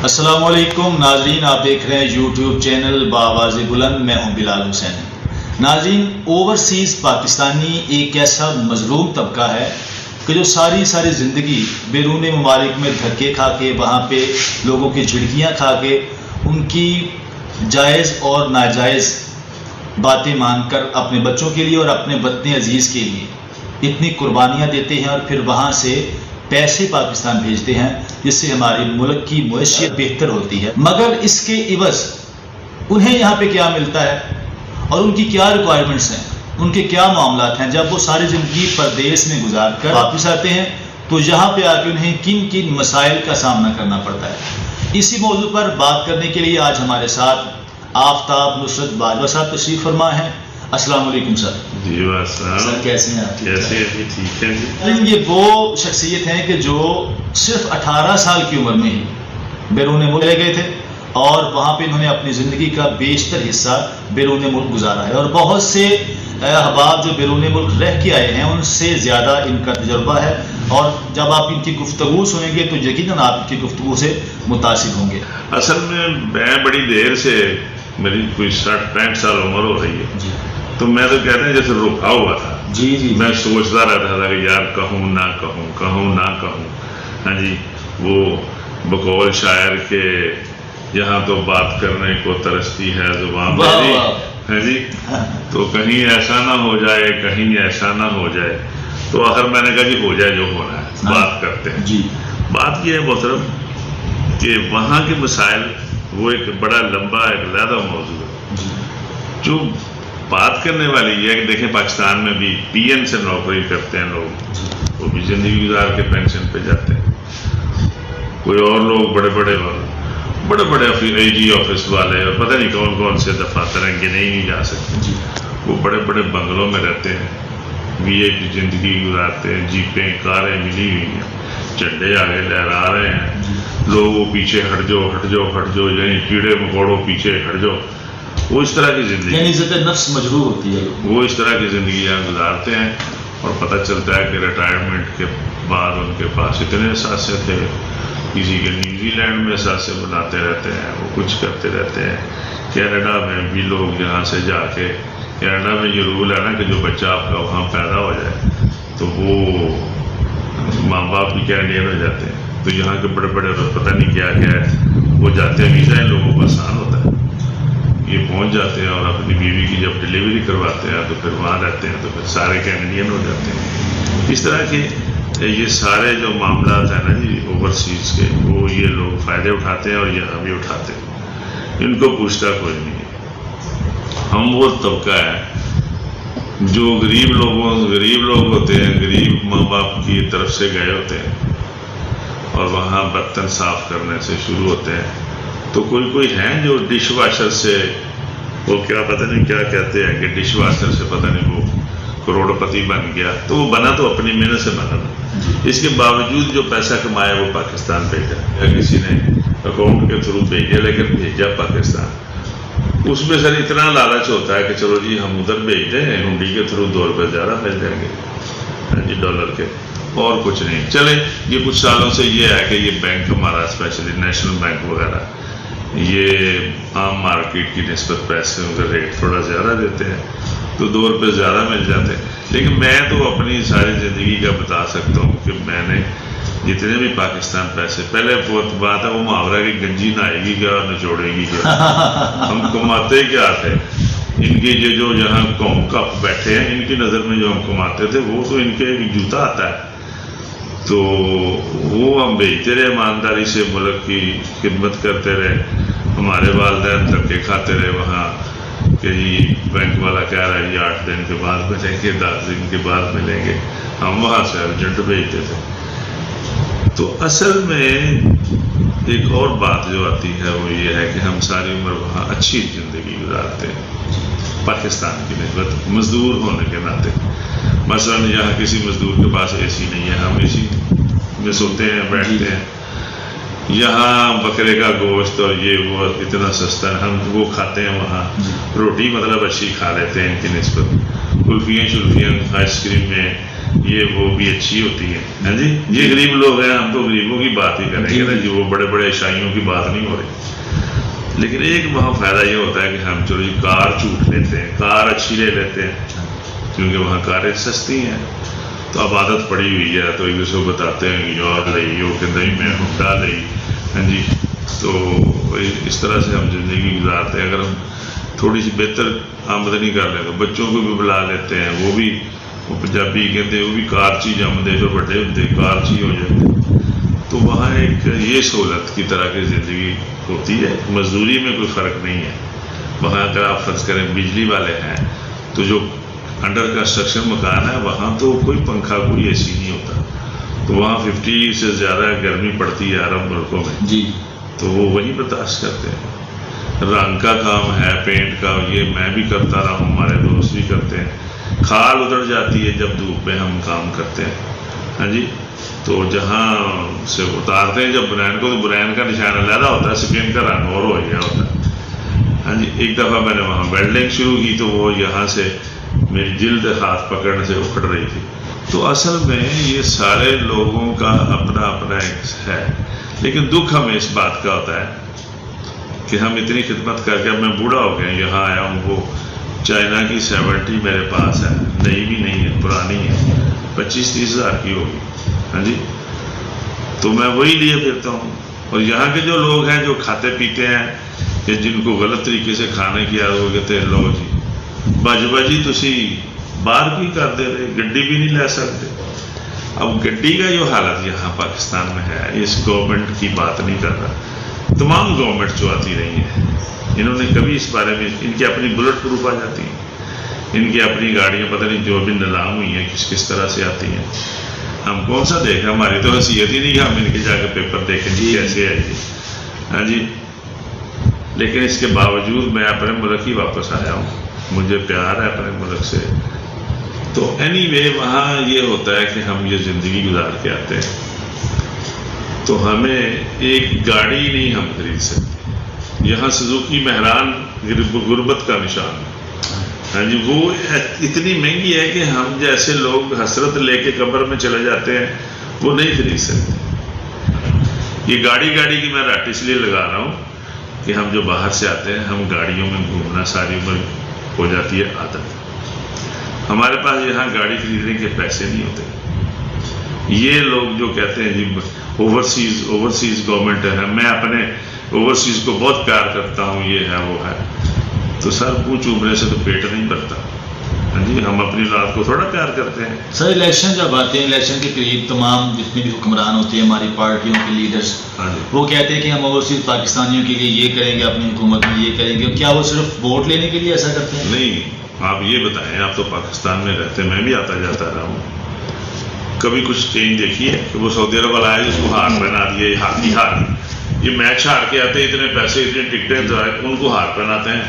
السلام علیکم ناظرین، آپ دیکھ رہے ہیں یوٹیوب چینل بآواز بلند، میں ہوں بلال حسین۔ ناظرین، اوورسیز پاکستانی ایک ایسا مظلوم طبقہ ہے کہ جو ساری زندگی بیرون ممالک میں دھکے کھا کے، وہاں پہ لوگوں کی جھڑکیاں کھا کے، ان کی جائز اور ناجائز باتیں مان کر اپنے بچوں کے لیے اور اپنے وطن عزیز کے لیے اتنی قربانیاں دیتے ہیں اور پھر وہاں سے پیسے پاکستان بھیجتے ہیں، جس سے ہمارے ملک کی معیشت بہتر ہوتی ہے۔ مگر اس کے عوض انہیں یہاں پہ کیا ملتا ہے اور ان کی کیا ریکوائرمنٹس ہیں، ان کے کیا معاملات ہیں؟ جب وہ ساری زندگی پردیس میں گزار کر واپس آتے ہیں تو یہاں پہ آ کے انہیں کن کن مسائل کا سامنا کرنا پڑتا ہے۔ اسی موضوع پر بات کرنے کے لیے آج ہمارے ساتھ آفتاب نصرت باجوہ صاحب تشریف فرما ہے۔ السلام علیکم سر۔ جی السلام۔ سر کیسے ہیں آپ؟ کیسے ہیں؟ ٹھیک ہے جی۔ یہ وہ شخصیت ہیں کہ جو صرف 18 سال کی عمر میں ہی بیرون ملک چلے گئے تھے اور وہاں پہ انہوں نے اپنی زندگی کا بیشتر حصہ بیرون ملک گزارا ہے، اور بہت سے احباب جو بیرون ملک رہ کے آئے ہیں ان سے زیادہ ان کا تجربہ ہے، اور جب آپ ان کی گفتگو سنیں گے تو یقیناً آپ ان کی گفتگو سے متاثر ہوں گے۔ اصل میں بڑی دیر سے، میری کوئی 60-65 سال عمر ہو رہی ہے، جی تو میں تو کہتے ہیں جیسے رکا ہوا تھا۔ جی میں سوچتا رہتا تھا کہ یار کہوں نہ کہوں۔ ہاں جی، وہ بقول شاعر کے یہاں تو بات کرنے کو ترستی ہے زبان میری، ہاں جی، تو کہیں ایسا نہ ہو جائے، کہیں ایسا نہ ہو جائے، تو آخر میں نے کہا جی ہو جائے جو ہونا ہے، بات کرتے ہیں۔ جی بات یہ ہے محترم کہ وہاں کے مسائل وہ ایک بڑا لمبا ایک علیحدہ موضوع ہے۔ جو بات کرنے والی یہ ہے کہ دیکھیں پاکستان میں بھی پی این سے نوکری کرتے ہیں لوگ، وہ بھی زندگی گزار کے پینشن پہ جاتے ہیں۔ کوئی اور لوگ بڑے بڑے اے جی آفس والے اور پتہ نہیں کون سے دفاتر ہیں، گنے ہی نہیں جا سکتے، وہ بڑے بڑے بنگلوں میں رہتے ہیں، وی آئی پی زندگی گزارتے ہیں، جیپیں کاریں ملی ہوئی ہیں، جھنڈے آگے لہرا رہے ہیں، لوگوں پیچھے ہٹ جاؤ، یعنی کیڑے مکوڑوں پیچھے ہٹ جاؤ، وہ اس طرح کی زندگی، یعنی عزت نفس مجروح ہوتی ہے، وہ اس طرح کی زندگی یہاں گزارتے ہیں۔ اور پتہ چلتا ہے کہ ریٹائرمنٹ کے بعد ان کے پاس اتنے اثاثے تھے، کسی کے نیوزی لینڈ میں اثاثے بناتے رہتے ہیں، وہ کچھ کرتے رہتے ہیں۔ کینیڈا میں بھی لوگ یہاں سے جا کے، کینیڈا میں یہ رول ہے نا کہ جو بچہ آپ کا وہاں پیدا ہو جائے تو وہ ماں باپ بھی کینیڈین ہو جاتے ہیں، تو یہاں کے بڑے پتہ نہیں کیا ہے، وہ جاتے ہیں، ویزا ان لوگوں کو آسان ہوتا ہے، یہ پہنچ جاتے ہیں اور اپنی بیوی کی جب ڈلیوری کرواتے ہیں تو پھر وہاں رہتے ہیں، تو پھر سارے کینیڈین ہو جاتے ہیں۔ اس طرح کے یہ سارے جو معاملات ہیں نا جی اوورسیز کے، وہ یہ لوگ فائدے اٹھاتے ہیں اور یہاں بھی اٹھاتے ہیں، ان کو پوچھتا کوئی نہیں ہے۔ ہم وہ طبقہ ہے جو غریب لوگ ہوتے ہیں، غریب ماں باپ کی طرف سے گئے ہوتے ہیں اور وہاں برتن صاف کرنے سے شروع ہوتے ہیں، تو کوئی ہیں جو ڈش واشر سے، وہ کیا پتہ نہیں کیا کہتے ہیں کہ ڈش واشر سے پتہ نہیں وہ کروڑ پتی بن گیا، تو وہ بنا تو اپنی محنت سے بنا نا، اس کے باوجود جو پیسہ کمایا وہ پاکستان بھیجا، یا کسی نے اکاؤنٹ کے تھرو بھیجا لیکن بھیجا پاکستان۔ اس میں سر اتنا لالچ ہوتا ہے کہ چلو جی ہم ادھر بھیج دیں، ہنڈی کے تھرو 2 روپے زیادہ مل جائیں گے جی ڈالر کے، اور کچھ نہیں۔ چلے یہ کچھ سالوں سے یہ ہے کہ یہ بینک ہمارا اسپیشلی نیشنل بینک وغیرہ یہ عام مارکیٹ کی نسبت پیسے کا ریٹ تھوڑا زیادہ دیتے ہیں، تو 2 روپے زیادہ مل جاتے ہیں۔ لیکن میں تو اپنی ساری زندگی کا بتا سکتا ہوں کہ میں نے جتنے بھی پاکستان پیسے، پہلے بہت بات ہے وہ محاورہ کی گنجی نہ آئے گی کیا اور نچوڑے گی کیا، ہم کماتے کیا تھے، ان کے یہ جو یہاں قوم کپ بیٹھے ہیں ان کی نظر میں جو ہم کماتے تھے وہ تو ان کے جوتا آتا ہے، تو وہ ہم بھیجتے رہے ایمانداری سے، ملک کی خدمت کرتے رہے، ہمارے والدین دھکے کھاتے رہے وہاں کہ جی بینک والا کہہ رہا ہے یہ 8 دن کے بعد ملیں گے، 10 دن کے بعد ملیں گے، ہم وہاں سے ارجنٹ بھیجتے تھے۔ تو اصل میں ایک اور بات جو آتی ہے وہ یہ ہے کہ ہم ساری عمر وہاں اچھی زندگی گزارتے ہیں پاکستان کی نسبت، مزدور ہونے کے ناطے۔ مثلا یہاں کسی مزدور کے پاس اے سی نہیں ہے، ہم اے سی میں سوتے ہیں، بیٹھتے ہیں، یہاں بکرے کا گوشت اور یہ وہ اتنا سستا ہے، ہم وہ کھاتے ہیں، وہاں روٹی مطلب اچھی کھا لیتے ہیں ان کی نسبت، کلفیاں شلفیاں آئس کریم میں یہ وہ بھی اچھی ہوتی ہے. ہاں جی، یہ غریب لوگ ہیں، ہم تو غریبوں کی بات ہی کریں گے نا جی، وہ بڑے بڑے عیسائیوں کی بات نہیں ہو رہی. لیکن ایک وہاں فائدہ یہ ہوتا ہے کہ ہم چلو جی کار چھوٹ لیتے ہیں، کار اچھی لے لیتے ہیں کیونکہ وہاں کاریں سستی ہیں. تو اب عادت پڑی ہوئی ہے تو ایک دوسرے کو بتاتے ہیں کہ یار لئی وہ کہ نہیں میں ہنڈا لئی. ہاں جی، تو اس طرح سے ہم زندگی گزارتے ہیں. اگر ہم تھوڑی سی بہتر آمدنی کر لیں تو بچوں کو بھی بلا لیتے ہیں، وہ بھی وہ پنجابی کہتے ہیں وہ بھی کارچی جمدے جو بڑے ہوتے کارچی ہو جاتے. تو وہاں ایک یہ سہولت کی طرح کی زندگی ہوتی ہے. مزدوری میں کوئی فرق نہیں ہے. وہاں اگر آپ فرض کریں بجلی والے ہیں تو جو انڈر کنسٹرکشن مکان ہے وہاں تو کوئی پنکھا کوئی اے سی نہیں ہوتا. تو وہاں 50 سے زیادہ گرمی پڑتی ہے عرب ملکوں میں جی، تو وہ وہی برداشت کرتے ہیں. رنگ کا کام ہے، پینٹ کا، یہ میں بھی کرتا رہا ہوں، ہمارے دوست بھی کرتے ہیں. کھال ادڑ جاتی ہے جب دھوپ میں ہم کام کرتے ہیں. ہاں جی، تو جہاں سے اتارتے ہیں جب بنین کو تو بنین کا نشان علیحدہ ہوتا ہے، سکن کا رنگ اور ہو گیا ہوتا ہے. ہاں جی، ایک دفعہ میں نے وہاں ویلڈنگ شروع کی تو وہ یہاں سے میری جلد ہاتھ پکڑنے سے اکھڑ رہی تھی. تو اصل میں یہ سارے لوگوں کا اپنا اپنا ایک ہے. لیکن دکھ ہمیں اس بات کا ہوتا ہے کہ ہم اتنی خدمت کر کے اب میں بوڑھا ہو گیا، یہاں آیا ہوں، وہ چائنا کی 70 میرے پاس ہے، نئی بھی نہیں ہے، پرانی ہے، 25-30 ہزار کی ہوگی. ہاں جی، تو میں وہی لیے پھرتا ہوں. اور یہاں کے جو لوگ ہیں جو کھاتے پیتے ہیں کہ جن کو غلط طریقے سے کھانے کی عادت ہو کہتے ہیں لو جی باجی تسی باہر بھی کر دے رہے، گڈی بھی نہیں لے سکتے. اب گڈی کا جو حالت یہاں پاکستان میں ہے، اس گورنمنٹ کی بات نہیں کر رہا، تمام گورنمنٹ جو آتی رہی ہیں انہوں نے کبھی اس بارے میں، ان کی اپنی بلٹ پروف آ جاتی ہیں، ان کی اپنی گاڑیاں پتہ نہیں جو ابھی نیلام ہوئی ہیں کس طرح سے آتی ہیں. ہم کون سا دیکھیں، ہماری تو حیثیت ہی نہیں کہ ہم ان کے جا کے پیپر دیکھیں جی کیسے ہے جی. ہاں جی، لیکن اس کے باوجود میں اپنے ملک ہی واپس آیا ہوں، مجھے پیار ہے اپنے ملک سے. تو اینی وے وہاں یہ ہوتا ہے کہ ہم یہ زندگی گزار کے آتے ہیں تو ہمیں ایک گاڑی نہیں ہم خرید سکتے. یہاں سزوکی مہران غربت کا نشان ہے. ہاں جی، وہ اتنی مہنگی ہے کہ ہم جیسے لوگ حسرت لے کے قبر میں چلے جاتے ہیں وہ نہیں خرید سکتے. یہ گاڑی کی میں رٹ اس لیے لگا رہا ہوں کہ ہم جو باہر سے آتے ہیں ہم گاڑیوں میں گھومنا ساری عمر ہو جاتی ہے عادت. ہمارے پاس یہاں گاڑی خریدنے کے پیسے نہیں ہوتے. یہ لوگ جو کہتے ہیں جی اوورسیز گورنمنٹ ہے، میں اپنے اوورسیز کو بہت پیار کرتا ہوں، یہ ہے وہ ہے، تو سر پوچھ چوبنے سے تو پیٹ نہیں بھرتا. ہاں جی، ہم اپنی اولاد کو تھوڑا پیار کرتے ہیں. سر الیکشن جب آتے ہیں، الیکشن کے قریب تمام جتنے بھی حکمران ہوتے ہیں ہماری پارٹیوں کے لیڈرز، وہ کہتے ہیں کہ ہم اوورسیز پاکستانیوں کے لیے یہ کریں گے، اپنی حکومت میں یہ کریں گے. کیا وہ صرف ووٹ لینے کے لیے ایسا کرتے ہیں؟ نہیں، آپ یہ بتائیں، آپ تو پاکستان میں رہتے ہیں، میں بھی آتا جاتا رہا ہوں، کبھی کچھ چینج دیکھی ہے کہ وہ سعودی عرب والا آئے جس کو ہار پہنا دیے، ہاتھی ہار، یہ میچ ہار کے آتے ہیں، اتنے پیسے اتنے ٹکٹیں تو ان کو ہار پہناتے ہیں.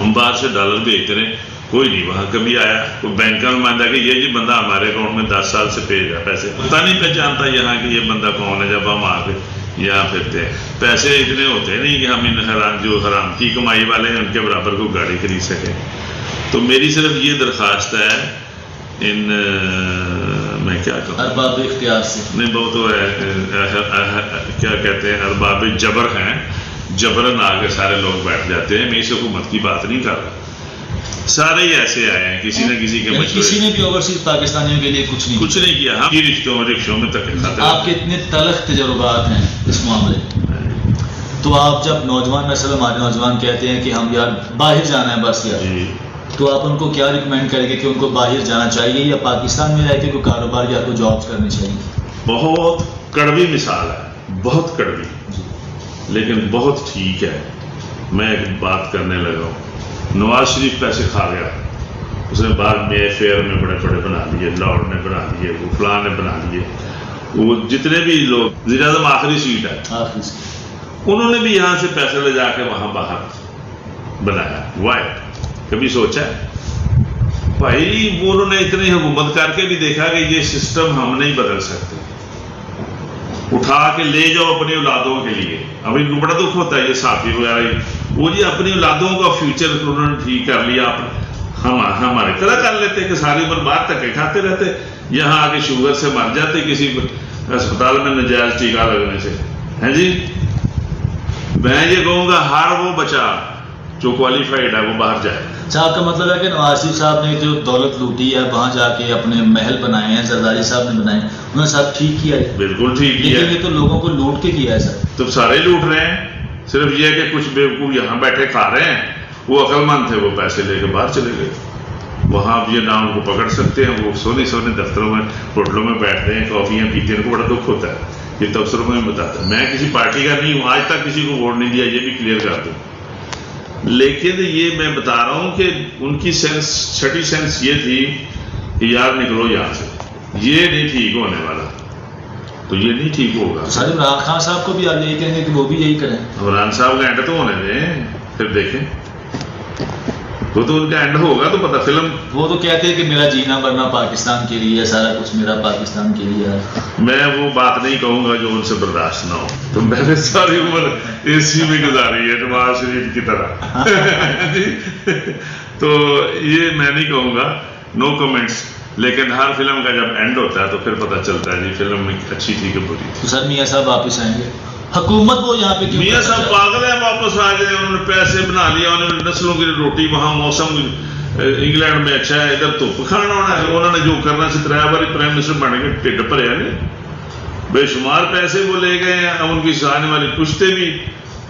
ہم باہر سے ڈالر بھیجتے رہے، کوئی نہیں وہاں کبھی آیا کوئی بینک کا نمائندہ کہ یہ جی بندہ ہمارے اکاؤنٹ میں 10 سال سے بھیج رہا ہے پیسے، پتہ نہیں پہچانتا یہاں کہ یہ بندہ کون ہے. جب ہم آ کے یہاں پھرتے ہیں پیسے اتنے ہوتے نہیں کہ ہم ان جو حرام کی کمائی والے ہیں ان کے برابر کو گاڑی خرید سکیں. تو میری صرف یہ درخواست ہے ان میں کیا کہوں، ارباب اختیار سے نہیں، وہ تو کیا کہتے ہیں ارباب جبر ہیں، جبرن آگے سارے لوگ بیٹھ جاتے ہیں. میں اس حکومت کی بات نہیں کر رہا، سارے ہی ایسے آئے ہیں کسی نہ کسی کے مشورے. کسی نے بھی اوورسیز پاکستانیوں کے لیے کچھ نہیں کیا. ہم یہ رکشوں میں تک کھاتے. آپ کے اتنے تلخ تجربات ہیں اس معاملے میں، تو آپ جب نوجوان نسل ہمارے نوجوان کہتے ہیں کہ ہم یار باہر جانا ہے بس یار، تو آپ ان کو کیا ریکمینڈ کریں گے کہ ان کو باہر جانا چاہیے یا پاکستان میں رہ کے کوئی کاروبار یا کوئی جابس کرنی چاہیے؟ بہت کڑوی مثال ہے، بہت کڑوی، لیکن بہت ٹھیک ہے. میں ایک بات کرنے لگا ہوں. نواز شریف پیسے کھا گیا، اس نے بعد میں فیئر میں بڑے بڑے بنا لیے، لاہور نے بنا لیے، وہ فلاں نے بنا لیے، وہ جتنے بھی لوگ، وزیر اعظم آخری سیٹ ہے انہوں نے بھی یہاں سے پیسے لے جا کے وہاں باہر بنایا. وائی کبھی سوچا ہے بھائی؟ وہ انہوں نے اتنی حکومت کر کے بھی دیکھا کہ یہ سسٹم ہم نہیں بدل سکتے، اٹھا کے لے جاؤ اپنی اولادوں کے لیے. اب ان کو بڑا دکھ ہوتا ہے یہ صحافی وغیرہ، وہ جی اپنی اولادوں کا فیوچر انہوں نے ٹھیک کر لیا. ہم ہماری طرح کر لیتے کہ ساری عمر بعد تک کھاتے رہتے، یہاں آ کے شوگر سے مر جاتے کسی اسپتال میں نجائز ٹیکہ لگنے سے. ہیں جی، میں یہ کہوں گا ہر وہ بچہ جو کوالیفائڈ ہے وہ باہر جائے. صاحب کا مطلب ہے کہ نواز شریف صاحب نے جو دولت لوٹی ہے وہاں جا کے اپنے محل بنائے ہیں، زرداری صاحب نے بنائے، انہوں نے سب ٹھیک کیا ہے. بالکل ٹھیک کیا لیکن ہے. یہ تو لوگوں کو لوٹ کے کیا ہے سر. تو سارے لوٹ رہے ہیں، صرف یہ کہ کچھ بیوقوف یہاں بیٹھے کھا رہے ہیں، وہ عقل مند تھے، وہ پیسے لے کے باہر چلے گئے. وہاں اب یہ نام کو پکڑ سکتے ہیں، وہ سونے سونے دفتروں میں ہوٹلوں میں بیٹھتے ہیں، کافیاں پیتے ہیں، ان کو بڑا دکھ ہوتا ہے. یہ تبصروں میں بتاتا ہے. میں کسی پارٹی کا نہیں ہوں، آج تک کسی کو ووٹ نہیں دیا، یہ بھی کلیئر کر دوں. لیکن یہ میں بتا رہا ہوں کہ ان کی سینس، چھٹی سینس یہ تھی کہ یار نکلو یہاں سے، یہ نہیں ٹھیک ہونے والا، تو یہ نہیں ٹھیک ہوگا. سر عمران خان صاحب کو بھی آپ یہی کہیں گے کہ وہ بھی یہی کریں؟ عمران صاحب کا اینڈ تو ہونے دیں، پھر دیکھیں. وہ تو ان کا اینڈ ہوگا تو پتہ. فلم وہ تو کہتے ہیں کہ میرا جینا مرنا پاکستان کے لیے ہے، سارا کچھ میرا پاکستان کے لیے ہے. میں وہ بات نہیں کہوں گا جو ان سے برداشت نہ ہو. تو میں نے ساری عمر اے سی میں گزاری ہے نواز شریف کی طرح. تو یہ میں نہیں کہوں گا، نو کمنٹس. لیکن ہر فلم کا جب اینڈ ہوتا ہے تو پھر پتہ چلتا ہے جی فلم اچھی تھی کہ بری تھی. تو سر میاں صاحب واپس آئیں گے؟ حکومت وہ یہاں پہ کیوں؟ میاں صاحب پاگل ہیں، واپس آ جائیں. انہوں نے پیسے بنا لیا، انہوں نے نسلوں کی روٹی، وہاں موسم انگلینڈ میں اچھا ہے، ادھر دھوپ کھانا ہونا ہے. انہوں نے جو کرنا سی 3 بار پرائم منسٹر بن گئے، ٹھڈ بھریا نہیں. بے شمار پیسے وہ لے گئے ہیں. اب ان کی آنے والی پشتے بھی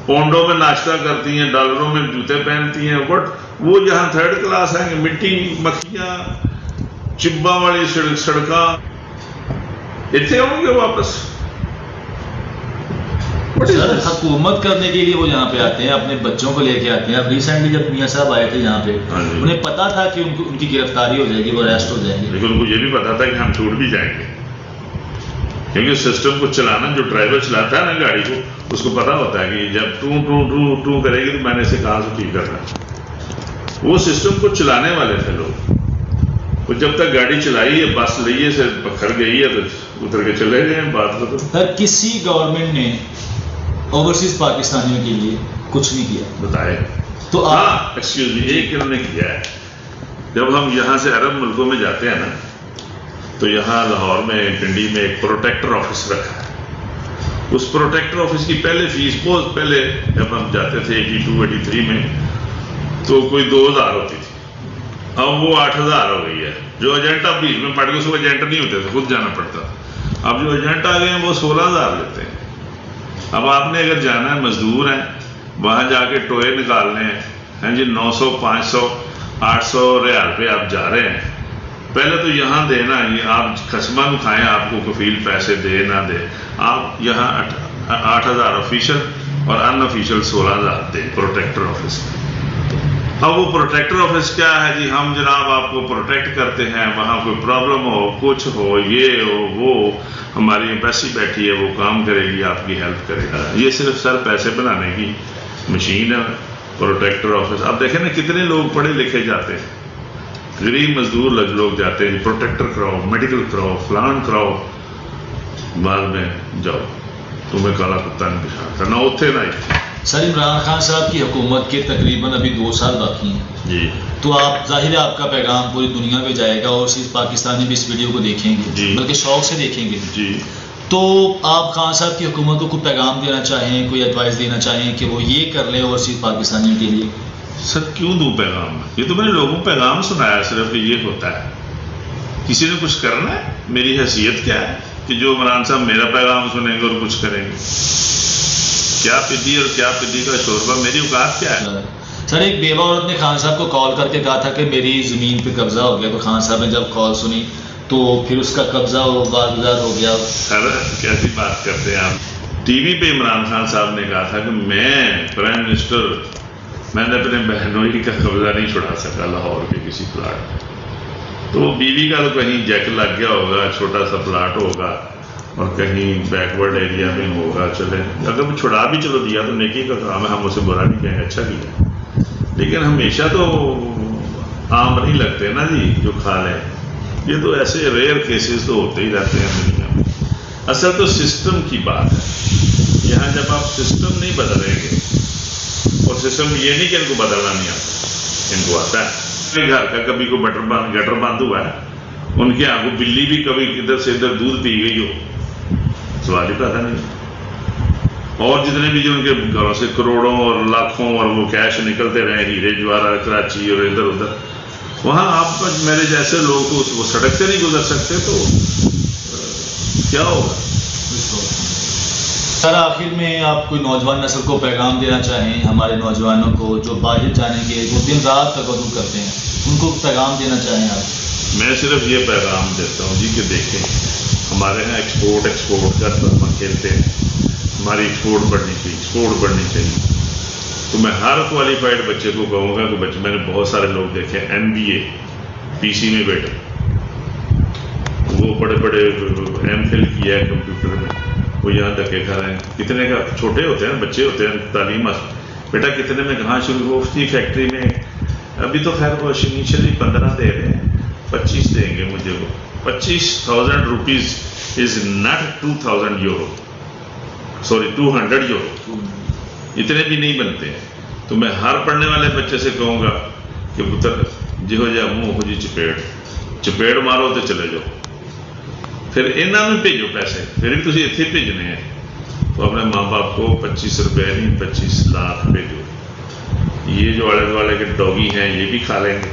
پونڈوں میں ناشتہ کرتی ہیں، ڈالروں میں جوتے پہنتی ہیں. بٹ وہ جہاں 3rd کلاس ہیں، مٹی مکھیاں چبا والی سڑکاں، اتنے ہوں گے واپس. سر حکومت کرنے کے لیے وہ یہاں پہ آتے ہیں، اپنے بچوں کو لے کے آتے ہیں. اب ریسنٹلی جب میاں صاحب آئے تھے یہاں پہ، انہیں پتا تھا کہ ان کی گرفتاری ہو جائے گی، وہ اریسٹ ہو جائیں گے. لیکن ان کو یہ بھی پتا تھا کہ ہم چھوٹ بھی جائیں گے، کیونکہ سسٹم کو چلانا، جو ڈرائیور چلاتا ہے نا گاڑی کو، اس کو پتا ہوتا ہے کہ جب ٹو ٹو ٹو ٹو کرے گی تو میں نے اسے کہاں سے ٹھیک کرنا ہے. وہ سسٹم کو چلانے والے تھے لوگ. وہ جب تک گاڑی چلائی ہے، بس لئیے سے پکھر گئی ہے تو اتر کے چلے گئے. بات تو سر کسی گورنمنٹ نے اوورسیز پاکستانیوں کے لیے کچھ نہیں کیا بتائے تو ہاں ایکسکیوز می، ایک انہوں نے کیا ہے. جب ہم یہاں سے عرب ملکوں میں جاتے ہیں نا، تو یہاں لاہور میں پنڈی میں ایک پروٹیکٹر آفس رکھا ہے. اس پروٹیکٹر آفس کی پہلے فیس بہت پہلے جب ہم جاتے تھے 82 83 میں، تو کوئی 2000 ہوتی تھی. اب وہ 8000 ہو گئی ہے. جو ایجنٹ اب بیچ میں پڑ گئے، اس کو ایجنٹ نہیں ہوتے تھے، خود جانا پڑتا. اب جو ایجنٹ آ گئے ہیں وہ 16000 لیتے ہیں. اب آپ نے اگر جانا ہے، مزدور ہیں، وہاں جا کے ٹوئے نکالنے ہیں جی 900 500 800 ریال پہ آپ جا رہے ہیں. پہلے تو یہاں دینا، یہ آپ قسمہ کھائیں، آپ کو کفیل پیسے دے نہ دے، آپ یہاں 8000 آفیشل اور ان آفیشل 16000 دیں پروٹیکٹر آفس. اب وہ پروٹیکٹر آفس کیا ہے جی؟ ہم جناب آپ کو پروٹیکٹ کرتے ہیں، وہاں کوئی پرابلم ہو، کچھ ہو، یہ ہو وہ، ہماری ایمبیسی بیٹھی ہے، وہ کام کرے گی، آپ کی ہیلپ کرے گا. یہ صرف سر پیسے بنانے کی مشین ہے پروٹیکٹر آفس. اب دیکھیں نا کتنے لوگ پڑھے لکھے جاتے ہیں، غریب مزدور لوگ جاتے ہیں، پروٹیکٹر کراؤ، میڈیکل کراؤ، فلان کراؤ، بعد میں جاؤ تمہیں کالا کتا نہیں پچھاڑتا، نہ اتنے نہ. سر عمران خان صاحب کی حکومت کے تقریباً ابھی 2 سال باقی ہیں جی. تو آپ ظاہر ہے آپ کا پیغام پوری دنیا میں جائے گا، اور صرف پاکستانی بھی اس ویڈیو کو دیکھیں گے جی، بلکہ شوق سے دیکھیں گے جی. تو آپ خان صاحب کی حکومت کو کوئی پیغام دینا چاہیں، کوئی ایڈوائس دینا چاہیں کہ وہ یہ کر لیں اوورسیز پاکستانیوں کے لیے؟ سر کیوں دوں پیغام؟ یہ تو میں نے لوگوں کو پیغام سنایا صرف کہ یہ ہوتا ہے. کسی نے کچھ کرنا ہے؟ میری حیثیت کیا ہے کہ جو عمران صاحب میرا پیغام سنیں گے اور کچھ کریں گے؟ کیا پدی اور کیا پدی کا شوربہ، میری اوقات کیا ہے؟ سر ایک بیوہ عورت نے خان صاحب کو کال کر کے کہا تھا کہ میری زمین پہ قبضہ ہو گیا، تو خان صاحب نے جب کال سنی تو پھر اس کا قبضہ واگزار ہو گیا. سر کیسی بات کرتے ہیں آپ؟ ٹی وی پہ عمران خان صاحب نے کہا تھا کہ میں پرائم منسٹر، میں نے اپنے بہنوئی کا قبضہ نہیں چھڑا سکا لاہور کے کسی پلاٹ. تو بیوی کا تو کہیں جیک لگ گیا ہوگا، چھوٹا سا پلاٹ ہوگا اور کہیں بیکورڈ ایریا میں ہوگا. چلے اگر وہ چھڑا بھی چلو دیا تو نیکی کا کام ہے، ہم اسے برا نہیں کہیں، اچھا کیا. لیکن ہمیشہ تو عام نہیں لگتے نا جی جو کھا لیں. یہ تو ایسے ریئر کیسز تو ہوتے ہی رہتے ہیں دنیا میں. اصل تو سسٹم کی بات ہے. یہاں جب آپ سسٹم نہیں بدلیں گے، اور سسٹم یہ نہیں کہ ان کو بدلنا نہیں آتا، ان کو آتا ہے، گھر کا کبھی کوئی گٹر بند ہوا ہے، ان کے یہاں کو بلی بھی کبھی ادھر سے ادھر دودھ پی گئی ہو، سوال ہی پیدا نہیں۔ اور جتنے بھی جو ان کے گھروں سے کروڑوں اور لاکھوں اور وہ کیش نکلتے رہے، ہیرے جواہرات کراچی اور ادھر ادھر، وہاں آپ میرے جیسے لوگ تو وہ سڑک سے نہیں گزر سکتے، تو کیا ہوگا؟ سر آخر میں آپ کوئی نوجوان نسل کو پیغام دینا چاہیں، ہمارے نوجوانوں کو جو باہر جانے کے جو دن رات تقدم کرتے ہیں، ان کو پیغام دینا چاہیں آپ؟ میں صرف یہ پیغام دیتا ہوں جی کہ دیکھیں، ہمارے یہاں ایکسپورٹ کر ہم کھیلتے ہیں، ہماری ایکسپورٹ بڑھنی چاہیے۔ تو میں ہر کوالیفائڈ بچے کو کہوں گا کہ میں نے بہت سارے لوگ دیکھے MBA PC میں بیٹھے، وہ بڑے MPhil کیا ہے کمپیوٹر میں، وہ یہاں دھکے کھا رہے ہیں۔ کتنے کا چھوٹے ہوتے ہیں بچے ہوتے ہیں تعلیم، بیٹا کتنے میں کہاں شروع ہو؟ اس کی فیکٹری میں ابھی تو خیر وہ انیشلی 15 دے رہے ہیں، 25 دیں گے مجھے، وہ 25,000 rupees is not 2,000 euro, sorry 200 euro, اتنے بھی نہیں بنتے ہیں۔ تو میں ہر پڑھنے والے بچے سے کہوں گا کہ پتر جہو جا منہ ہو جی چپیڑ مارو تو چلے جاؤ، پھر انہوں نے بھیجو پیسے، پھر بھی تھی اتنے بھیجنے ہیں، تو اپنے ماں باپ کو 25 روپے نہیں 25 لاکھ بھیجو۔ یہ جو آلے دوالے کے ڈوگی ہیں یہ بھی کھا لیں گے،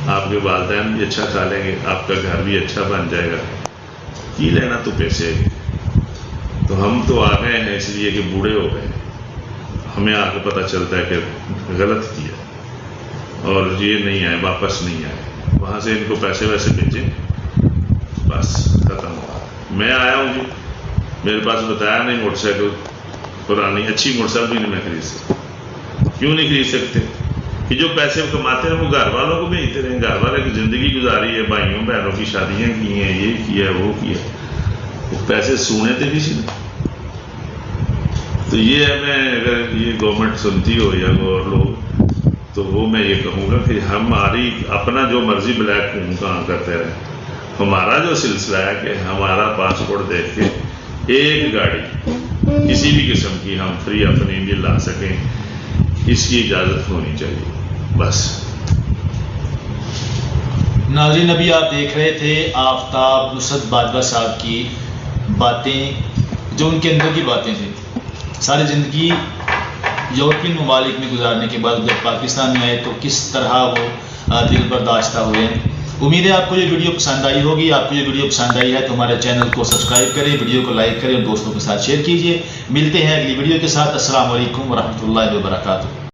آپ کے والدین بھی اچھا کھا لیں گے، آپ کا گھر بھی اچھا بن جائے گا، کی لینا تو پیسے۔ تو ہم تو آ گئے ہیں اس لیے کہ بوڑھے ہو گئے، ہمیں آ کے پتہ چلتا ہے کہ غلط کیا اور یہ نہیں آئے، واپس نہیں آئے، وہاں سے ان کو پیسے ویسے بھیجیں، بس ختم ہوا۔ میں آیا ہوں جی، میرے پاس بتایا نہیں موٹر سائیکل پرانی اچھی موٹر سائیکل بھی نہیں میں خرید سکتا۔ کیوں نہیں خرید سکتے؟ کہ جو پیسے وہ کماتے ہیں وہ گھر والوں کو بھیجتے رہے، گھر والے کی زندگی گزاری ہے، بھائیوں بہنوں کی شادیاں کی ہیں، یہ کیا وہ کیا، وہ پیسے سونے تھے کسی نے۔ تو یہ میں اگر یہ گورنمنٹ سنتی ہو یا اور لوگ، تو وہ میں یہ کہوں گا کہ ہماری اپنا جو مرضی بلیک خون کہاں کرتے رہے، ہمارا جو سلسلہ ہے کہ ہمارا پاسپورٹ دیکھ کے ایک گاڑی کسی بھی قسم کی ہم فری اپنے انڈیا لا سکیں، اس کی اجازت ہونی چاہیے، بس۔ ناظرین ابھی آپ دیکھ رہے تھے آفتاب نصرت باجوہ صاحب کی باتیں، جو ان کے اندر کی باتیں تھیں۔ ساری زندگی یورپین ممالک میں گزارنے کے بعد جب پاکستان میں آئے تو کس طرح وہ دل برداشتہ ہوئے۔ امید ہے آپ کو یہ ویڈیو پسند آئی ہوگی۔ آپ کو یہ ویڈیو پسند آئی ہے تو ہمارے چینل کو سبسکرائب کریں، ویڈیو کو لائک کریں اور دوستوں کے ساتھ شیئر کیجیے۔ ملتے ہیں اگلی ویڈیو کے ساتھ۔ السلام علیکم ورحمۃ اللہ وبرکاتہ۔